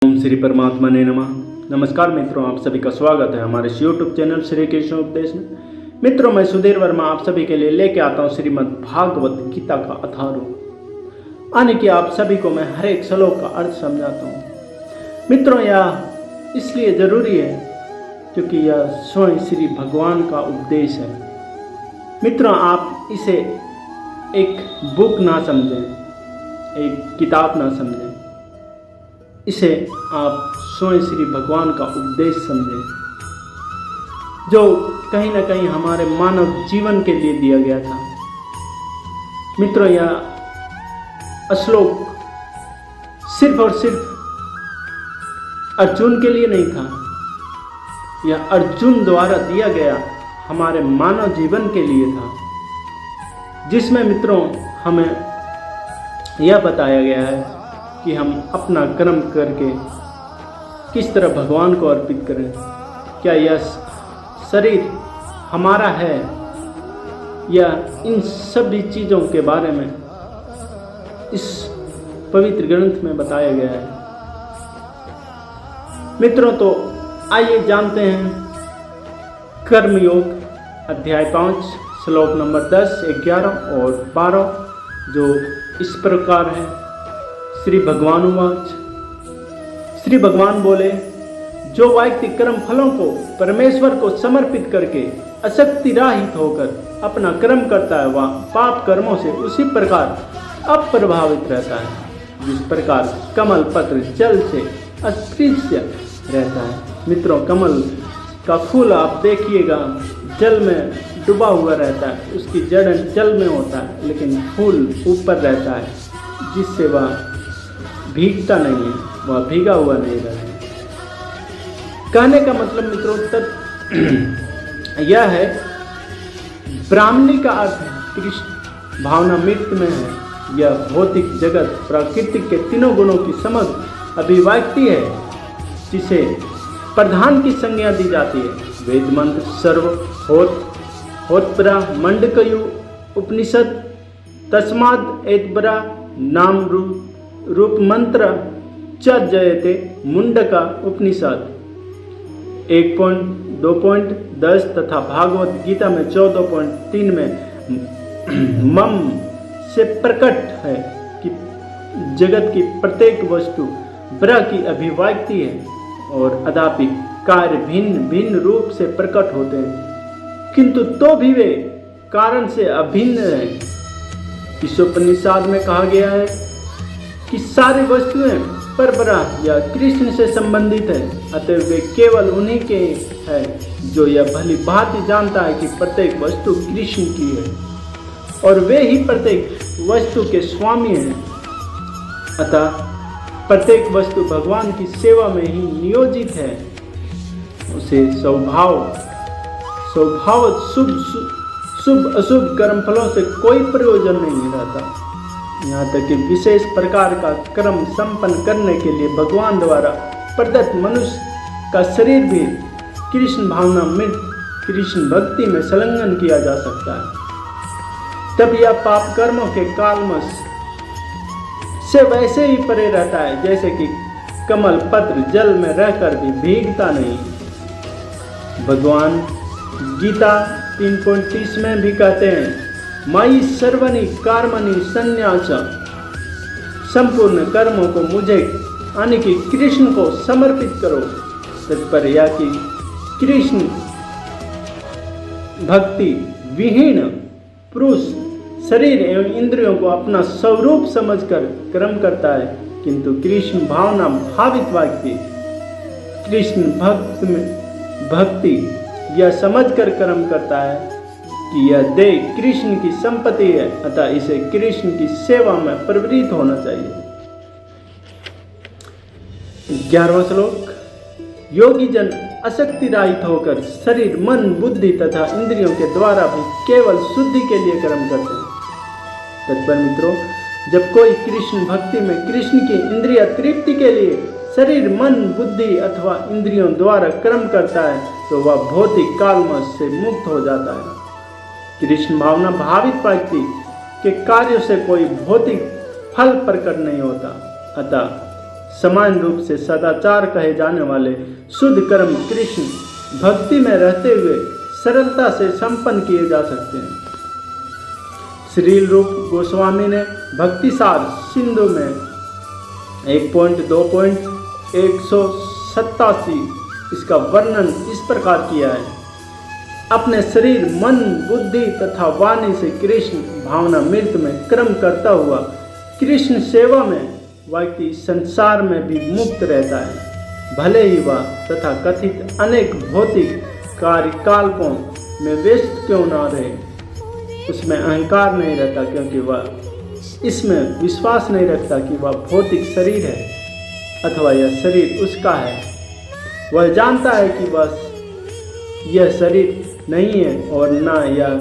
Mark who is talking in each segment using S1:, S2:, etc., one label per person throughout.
S1: ओम श्री परमात्मा ने नमः। नमस्कार मित्रों, आप सभी का स्वागत है हमारे यूट्यूब चैनल श्री कृष्ण उपदेश में। मित्रों, मैं सुधीर वर्मा आप सभी के लिए लेके आता हूँ श्रीमद् भागवत गीता का अथर्व। आने की आप सभी को मैं हर एक श्लोक का अर्थ समझाता हूँ। मित्रों, यह इसलिए जरूरी है क्योंकि यह स्वयं श्री भगवान का उपदेश है। मित्रों, आप इसे एक बुक ना समझें, एक किताब ना समझें, इसे आप स्वयं श्री भगवान का उपदेश समझें, जो कहीं ना कहीं हमारे मानव जीवन के लिए दिया गया था। मित्रों, यह श्लोक सिर्फ और सिर्फ अर्जुन के लिए नहीं था, यह अर्जुन द्वारा दिया गया हमारे मानव जीवन के लिए था, जिसमें मित्रों हमें यह बताया गया है कि हम अपना कर्म करके किस तरह भगवान को अर्पित करें। क्या यह शरीर हमारा है, या इन सभी चीज़ों के बारे में इस पवित्र ग्रंथ में बताया गया है। मित्रों, तो आइए जानते हैं कर्मयोग अध्याय 5 श्लोक नंबर 10, 11 और 12, जो इस प्रकार है। श्री भगवान उवाच। श्री भगवान बोले, जो व्यक्ति कर्म फलों को परमेश्वर को समर्पित करके आसक्ति रहित होकर अपना कर्म करता है, वह पाप कर्मों से उसी प्रकार अप्रभावित रहता है जिस प्रकार कमल पत्र जल से अस्पृश्य रहता है। मित्रों, कमल का फूल आप देखिएगा, जल में डूबा हुआ रहता है, उसकी जड़ जल में होता है, लेकिन फूल ऊपर रहता है, जिससे वह भीगता नहीं है, वह भीगा हुआ नहीं रहता। कहने का मतलब मित्रों यह है, ब्राह्मणी का अर्थ है कृष्ण, भावना मृत में है। यह भौतिक जगत प्राकृतिक के तीनों गुणों की समग्र अभिव्यक्ति है, जिसे प्रधान की संज्ञा दी जाती है। वेद मंत्र सर्व होत्परा मंडकयु उपनिषद तस्माद एतबरा नाम रूप मंत्र च जयते मुंडका उपनिषद 1.2.10 तथा भागवत गीता में 14.3 में मम से प्रकट है कि जगत की प्रत्येक वस्तु ब्रह्म की अभिव्यक्ति है, और अदापि कार्य भिन्न भिन्न रूप से प्रकट होते हैं, किंतु तो भी वे कारण से अभिन्न हैं। इस उपनिषद में कहा गया है कि सारी वस्तुएं परब्रह्म या कृष्ण से संबंधित है, अतः वे केवल उन्हीं के हैं जो यह भली भांति जानता है कि प्रत्येक वस्तु कृष्ण की है, और वे ही प्रत्येक वस्तु के स्वामी हैं। अतः प्रत्येक वस्तु भगवान की सेवा में ही नियोजित है। उसे स्वभाव शुभ अशुभ कर्मफलों से कोई प्रयोजन नहीं रहता। यहाँ तक कि विशेष प्रकार का कर्म संपन्न करने के लिए भगवान द्वारा प्रदत्त मनुष्य का शरीर भी कृष्ण भावना मृत कृष्ण भक्ति में संलग्न किया जा सकता है। तब यह पाप कर्मों के कालमश से वैसे ही परे रहता है जैसे कि कमल पत्र जल में रहकर भी भीगता नहीं। भगवान गीता 3.30 में भी कहते हैं, माई सर्वनि कर्मणि संन्यास, संपूर्ण कर्मों को मुझे यानी कि कृष्ण को समर्पित करो। तात्पर्य यह कि कृष्ण भक्ति विहीन पुरुष शरीर एवं इंद्रियों को अपना स्वरूप समझकर कर्म करता है, किंतु कृष्ण भावना भावित व्यक्ति कृष्ण भक्ति यह समझकर कर्म करता है कि यह देह कृष्ण की संपत्ति है, अतः इसे कृष्ण की सेवा में प्रवृत्त होना चाहिए। 11वां श्लोक। योगी जन आसक्ति रहित होकर शरीर मन बुद्धि तथा इंद्रियों के द्वारा भी केवल शुद्धि के लिए कर्म करते हैं। तात्पर्य मित्रों, जब कोई कृष्ण भक्ति में कृष्ण की इंद्रिय तृप्ति के लिए शरीर मन बुद्धि अथवा इंद्रियों द्वारा कर्म करता है, तो वह भौतिक कालमश से मुक्त हो जाता है। कृष्ण भावना भावित व्यक्ति के कार्यों से कोई भौतिक फल प्रकट नहीं होता, अतः समान रूप से सदाचार कहे जाने वाले शुद्ध कर्म कृष्ण भक्ति में रहते हुए सरलता से संपन्न किए जा सकते हैं। श्री रूप गोस्वामी ने भक्तिसार सिंधु में 1.2.187 इसका वर्णन इस प्रकार किया है। अपने शरीर, मन, बुद्धि तथा वाणी से कृष्ण भावनामृत में कर्म करता हुआ कृष्ण सेवा में व्यक्ति संसार में भी मुक्त रहता है। भले ही वह तथा कथित अनेक भौतिक कार्यकलापों में व्यस्त क्यों न रहे, उसमें अहंकार नहीं रहता, क्योंकि वह इसमें विश्वास नहीं रखता कि वह भौतिक शरीर है अथवा यह शरीर उसका है। वह जानता है कि वह यह शरीर नहीं है और न यह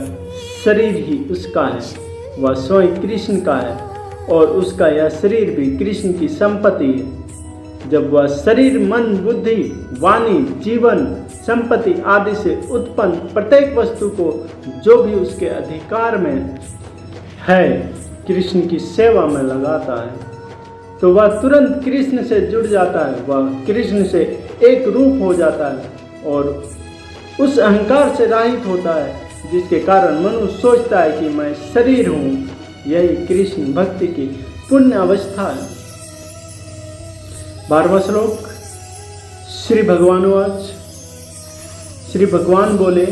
S1: शरीर ही उसका है। वह स्वयं कृष्ण का है और उसका यह शरीर भी कृष्ण की संपत्ति है। जब वह शरीर, मन, बुद्धि, वाणी, जीवन, संपत्ति आदि से उत्पन्न प्रत्येक वस्तु को जो भी उसके अधिकार में है कृष्ण की सेवा में लगाता है, तो वह तुरंत कृष्ण से जुड़ जाता है। वह कृष्ण से एक रूप हो जाता है और उस अहंकार से रहित होता है जिसके कारण मनुष्य सोचता है कि मैं शरीर हूँ। यही कृष्ण भक्ति की पुण्य अवस्था है। 12वां श्लोक। श्री भगवानुवाच। श्री भगवान बोले,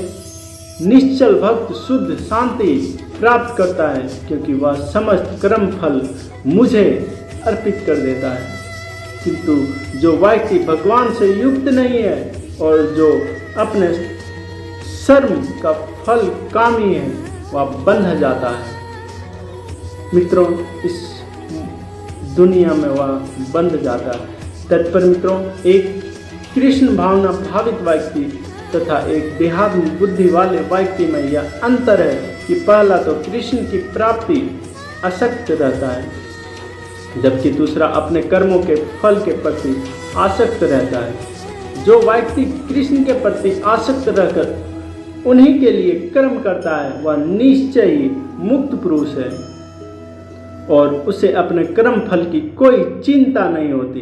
S1: निश्चल भक्त शुद्ध शांति प्राप्त करता है, क्योंकि वह समस्त कर्म फल मुझे अर्पित कर देता है। किंतु जो व्यक्ति भगवान से युक्त नहीं है और जो अपने कर्म का फल कामी है, वह बंध जाता है। मित्रों, इस दुनिया में वह बंध जाता है। तत्पर मित्रों, एक कृष्ण भावना भावित व्यक्ति तथा एक देहात्म बुद्धि वाले व्यक्ति में यह अंतर है कि पहला तो कृष्ण की प्राप्ति आसक्त रहता है, जबकि दूसरा अपने कर्मों के फल के प्रति आसक्त रहता है। जो व्यक्ति कृष्ण के प्रति आसक्त रहकर उन्हीं के लिए कर्म करता है, वह निश्चय ही मुक्त पुरुष है और उसे अपने कर्म फल की कोई चिंता नहीं होती।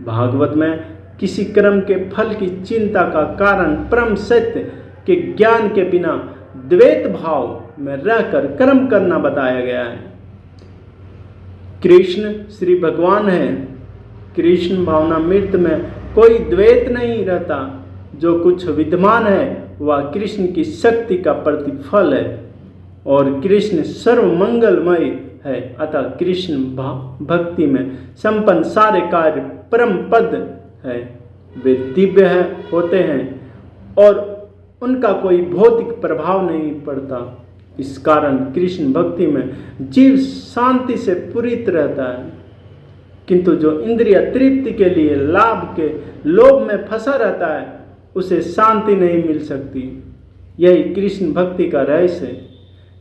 S1: भागवत में किसी कर्म के फल की चिंता का कारण परम सत्य के ज्ञान के बिना द्वैत भाव में रहकर कर्म करना बताया गया है। कृष्ण श्री भगवान है। कृष्ण भावनामृत में कोई द्वैत नहीं रहता। जो कुछ विद्यमान है वह कृष्ण की शक्ति का प्रतिफल है और कृष्ण सर्वमंगलमय है। अतः कृष्ण भक्ति में संपन्न सारे कार्य परम पद है। वे दिव्य होते हैं और उनका कोई भौतिक प्रभाव नहीं पड़ता। इस कारण कृष्ण भक्ति में जीव शांति से पूरित रहता है। किंतु जो इंद्रिय तृप्ति के लिए लाभ के लोभ में फंसा रहता है, उसे शांति नहीं मिल सकती। यही कृष्ण भक्ति का रहस्य है।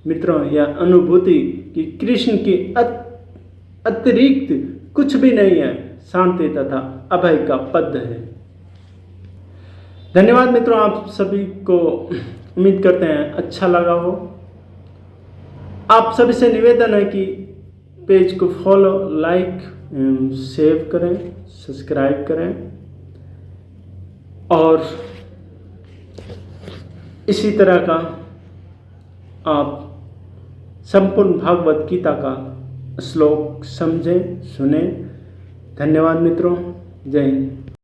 S1: मित्रों, यह अनुभूति कि कृष्ण की अतिरिक्त कुछ भी नहीं है, शांति तथा अभय का पद है। धन्यवाद मित्रों, आप सभी को उम्मीद करते हैं अच्छा लगा हो। आप सभी से निवेदन है कि पेज को फॉलो, लाइक, सेव करें, सब्सक्राइब करें और इसी तरह का आप संपूर्ण भागवत गीता का श्लोक समझें, सुने। धन्यवाद मित्रों, जय हिंद।